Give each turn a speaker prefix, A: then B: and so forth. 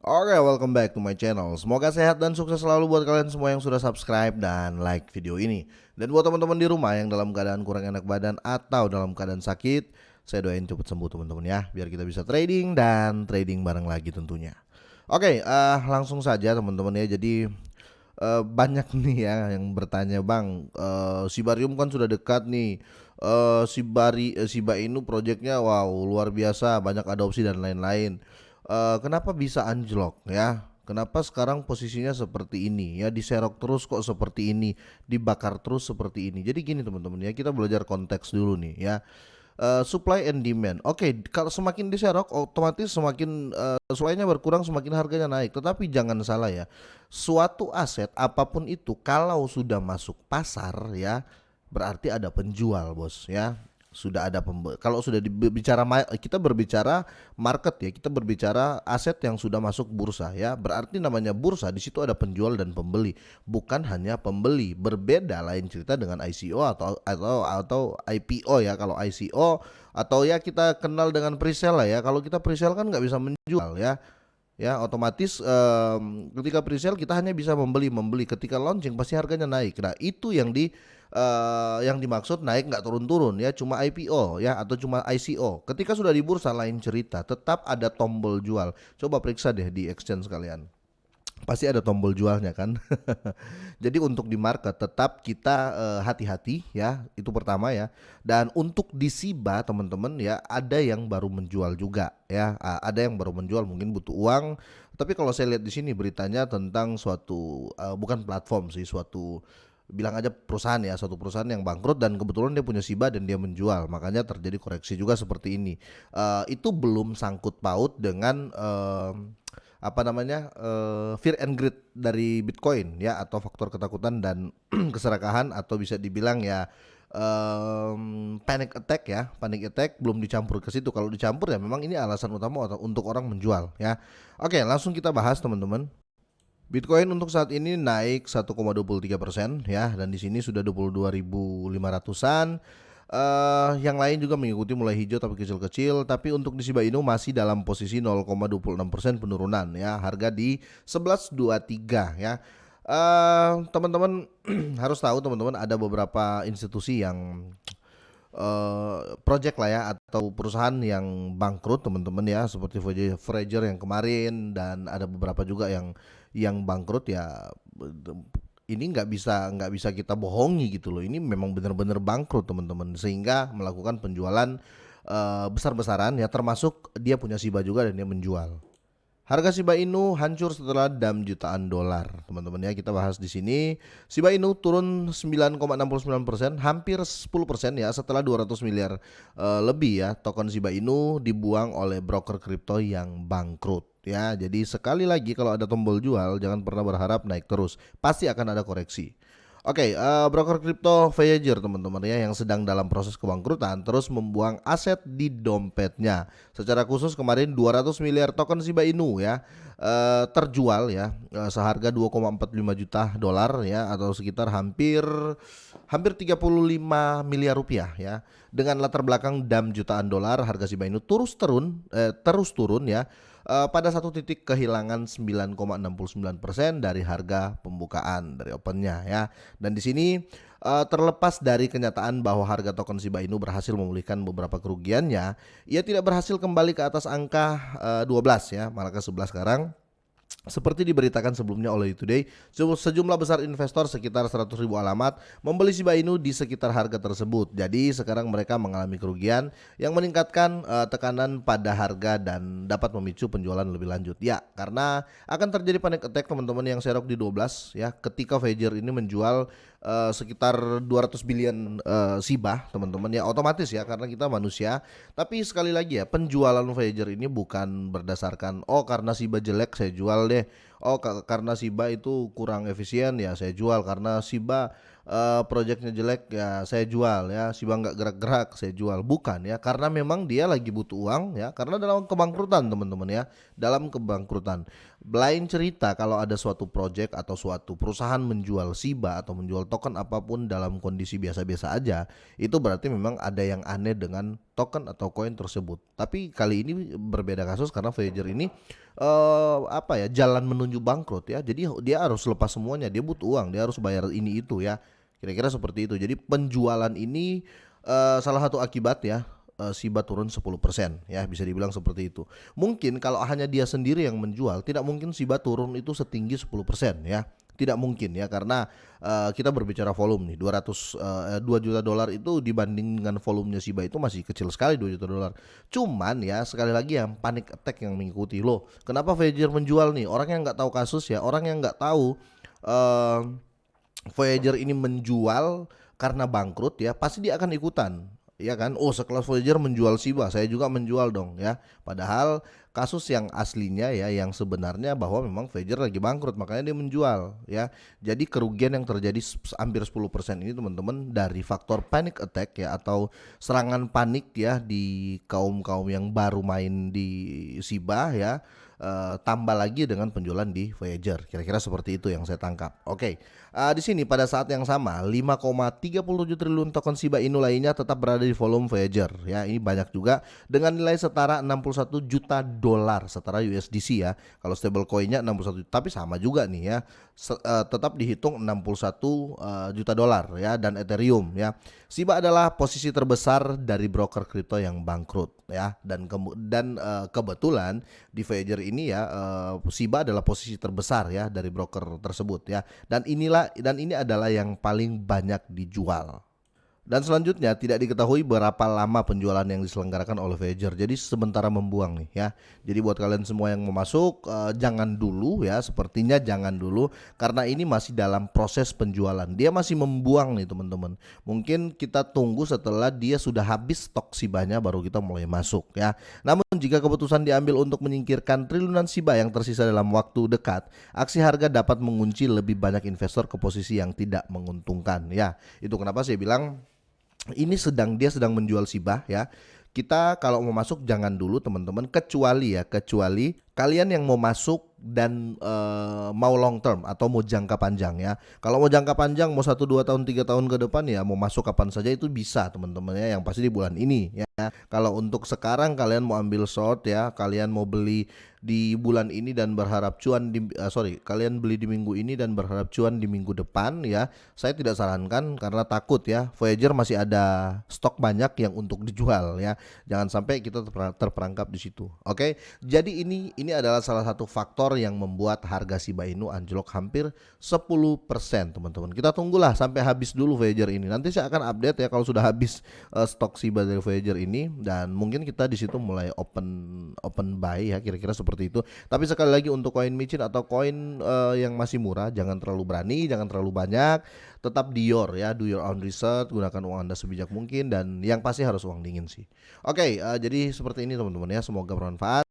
A: Oke, welcome back to my channel. Semoga sehat dan sukses selalu buat kalian semua yang sudah subscribe dan like video ini. Dan buat teman-teman di rumah yang dalam keadaan kurang enak badan atau dalam keadaan sakit, saya doain cepat sembuh teman-teman ya, biar kita bisa trading dan trading bareng lagi tentunya. Oke, langsung saja teman-teman ya. Jadi banyak nih ya yang bertanya, Bang, Sibarium kan sudah dekat nih. Shiba Inu projectnya wow luar biasa, banyak adopsi dan lain-lain. Kenapa bisa anjlok ya? Kenapa sekarang posisinya seperti ini ya, diserok terus kok seperti ini, dibakar terus seperti ini. Jadi gini teman-teman ya, kita belajar konteks dulu nih ya. Supply and demand. Oke, kalau semakin diserok otomatis semakin supply-nya berkurang, semakin harganya naik. Tetapi jangan salah ya. Suatu aset apapun itu kalau sudah masuk pasar ya, berarti ada penjual, Bos ya. Sudah ada kalau sudah kita berbicara market ya, kita berbicara aset yang sudah masuk bursa ya. Berarti namanya bursa, di situ ada penjual dan pembeli, bukan hanya pembeli. Berbeda lain cerita dengan ICO atau IPO ya. Kalau ICO atau ya kita kenal dengan presale lah ya. Kalau kita presale kan nggak bisa menjual ya. Ya otomatis ketika presale kita hanya bisa membeli, ketika launching pasti harganya naik. Nah itu yang dimaksud naik nggak turun-turun ya, cuma IPO ya atau cuma ICO. Ketika sudah di bursa lain cerita, tetap ada tombol jual. Coba periksa deh di exchange kalian, pasti ada tombol jualnya kan. Jadi untuk di market tetap kita hati-hati ya, itu pertama ya. Dan untuk di Shiba teman-teman ya, ada yang baru menjual juga ya. Ada yang baru menjual, mungkin butuh uang. Tapi kalau saya lihat di sini beritanya tentang suatu bukan platform sih, suatu bilang aja perusahaan ya, suatu perusahaan yang bangkrut dan kebetulan dia punya Shiba dan dia menjual, makanya terjadi koreksi juga seperti ini. Itu belum sangkut paut dengan apa namanya fear and greed dari Bitcoin ya, atau faktor ketakutan dan keserakahan, atau bisa dibilang ya panic attack ya. Panic attack belum dicampur ke situ. Kalau dicampur ya memang ini alasan utama untuk orang menjual ya. Oke, langsung kita bahas teman-teman. Bitcoin untuk saat ini naik 1,23% ya, dan di sini sudah 22.500-an. Yang lain juga mengikuti, mulai hijau tapi kecil-kecil. Tapi untuk di Shiba Inu masih dalam posisi 0,26% penurunan ya. Harga di 11.23 ya. Teman-teman harus tahu teman-teman, ada beberapa institusi yang project lah ya, atau perusahaan yang bangkrut teman-teman ya, seperti Voyager yang kemarin, dan ada beberapa juga yang bangkrut ya. Ini nggak bisa kita bohongi gitu loh, ini memang benar-benar bangkrut teman-teman, sehingga melakukan penjualan besar-besaran ya, termasuk dia punya Shiba juga dan dia menjual. Harga Shiba Inu hancur setelah dam jutaan dolar, teman-teman ya. Kita bahas di sini. Shiba Inu turun 9,69%, hampir 10% ya, setelah 200 miliar lebih ya token Shiba Inu dibuang oleh broker kripto yang bangkrut ya. Jadi sekali lagi, kalau ada tombol jual jangan pernah berharap naik terus, pasti akan ada koreksi. Oke, broker kripto Voyager teman-teman ya, yang sedang dalam proses kebangkrutan terus membuang aset di dompetnya. Secara khusus kemarin 200 miliar token Shiba Inu ya terjual ya, seharga 2,45 juta dolar ya, atau sekitar hampir hampir 35 miliar rupiah ya. Dengan latar belakang dam jutaan dolar, harga Shiba Inu terus turun ya. Pada satu titik kehilangan 9,69% dari harga pembukaan, dari opennya ya. Dan di sini terlepas dari kenyataan bahwa harga token Shiba Inu berhasil memulihkan beberapa kerugiannya, ia tidak berhasil kembali ke atas angka 12 ya, malah ke 11 sekarang. Seperti diberitakan sebelumnya oleh Today, sejumlah besar investor sekitar 100.000 alamat membeli Shiba Inu di sekitar harga tersebut. Jadi sekarang mereka mengalami kerugian yang meningkatkan tekanan pada harga dan dapat memicu penjualan lebih lanjut. Ya, karena akan terjadi panic attack teman-teman yang serok di 12 ya, ketika Voyager ini menjual sekitar 200 billion Shiba teman-teman ya, otomatis ya, karena kita manusia. Tapi sekali lagi ya, penjualan Voyager ini bukan berdasarkan karena Shiba jelek saya jual deh, karena Shiba itu kurang efisien ya saya jual, karena Shiba projectnya jelek ya saya jual ya, Shiba nggak gerak-gerak saya jual. Bukan ya, karena memang dia lagi butuh uang ya, karena dalam kebangkrutan teman-teman ya, dalam kebangkrutan. Lain cerita kalau ada suatu project atau suatu perusahaan menjual Shiba atau menjual token apapun dalam kondisi biasa-biasa aja, itu berarti memang ada yang aneh dengan token atau koin tersebut. Tapi kali ini berbeda kasus karena Voyager ini apa ya, jalan menuju bangkrut ya. Jadi dia harus lepas semuanya, dia butuh uang, dia harus bayar ini itu ya. Kira-kira seperti itu. Jadi penjualan ini salah satu akibat ya, Shiba turun 10% ya, bisa dibilang seperti itu. Mungkin kalau hanya dia sendiri yang menjual, tidak mungkin Shiba turun itu setinggi 10% ya. Tidak mungkin ya, karena kita berbicara volume nih, 2 juta dolar itu dibanding dengan volumenya Shiba itu masih kecil sekali, 2 juta dolar. Cuman ya sekali lagi yang panic attack yang mengikuti loh. Kenapa Voyager menjual nih? Orang yang nggak tahu kasus ya, orang yang nggak tahu eh, Voyager ini menjual karena bangkrut ya, pasti dia akan ikutan. Ya kan? Oh, sekelas Voyager menjual Shiba, saya juga menjual dong ya. Padahal kasus yang aslinya ya, yang sebenarnya bahwa memang Voyager lagi bangkrut, makanya dia menjual ya. Jadi kerugian yang terjadi hampir 10% ini teman-teman dari faktor panic attack ya, atau serangan panik ya di kaum-kaum yang baru main di Shiba ya. Tambah lagi dengan penjualan di Voyager. Kira-kira seperti itu yang saya tangkap. Oke. Di sini pada saat yang sama 5,37 triliun token Shiba Inu lainnya tetap berada di volume Voyager ya. Ini banyak juga dengan nilai setara 61 juta dolar setara USDC ya. Kalau stable coinnya 61, tapi sama juga nih ya. Tetap dihitung 61 juta dolar ya, dan Ethereum ya. Shiba adalah posisi terbesar dari broker kripto yang bangkrut ya, dan kebetulan di Voyager ini ya, Shiba adalah posisi terbesar ya dari broker tersebut ya, dan ini adalah yang paling banyak dijual. Dan selanjutnya tidak diketahui berapa lama penjualan yang diselenggarakan oleh Voyager. Jadi sementara membuang nih ya. Jadi buat kalian semua yang mau masuk, jangan dulu ya, sepertinya jangan dulu karena ini masih dalam proses penjualan. Dia masih membuang nih teman-teman. Mungkin kita tunggu setelah dia sudah habis stok Shibanya baru kita mulai masuk ya. Namun jika keputusan diambil untuk menyingkirkan triliunan Shiba yang tersisa dalam waktu dekat, aksi harga dapat mengunci lebih banyak investor ke posisi yang tidak menguntungkan ya. Itu kenapa saya bilang ini dia sedang menjual Shiba ya. Kita kalau mau masuk jangan dulu teman-teman, kecuali kalian yang mau masuk dan mau long term atau mau jangka panjang ya. Kalau mau jangka panjang, mau 1, 2 tahun, 3 tahun ke depan ya, mau masuk kapan saja itu bisa teman-teman ya, yang pasti di bulan ini ya. Kalau untuk sekarang kalian mau ambil short ya, kalian mau beli di bulan ini dan berharap cuan kalian beli di minggu ini dan berharap cuan di minggu depan ya, saya tidak sarankan karena takut ya. Voyager masih ada stok banyak yang untuk dijual ya. Jangan sampai kita terperangkap di situ. Oke. Jadi ini adalah salah satu faktor yang membuat harga Shiba Inu anjlok hampir 10% teman-teman. Kita tunggulah sampai habis dulu Voyager ini. Nanti saya akan update ya kalau sudah habis stok Shiba dari Voyager ini, dan mungkin kita di situ mulai open buy ya, kira-kira seperti itu. Tapi sekali lagi untuk koin micin atau koin yang masih murah, jangan terlalu berani, jangan terlalu banyak. Tetap do your own research, gunakan uang Anda sebijak mungkin, dan yang pasti harus uang dingin sih. Oke, jadi seperti ini teman-teman ya, semoga bermanfaat.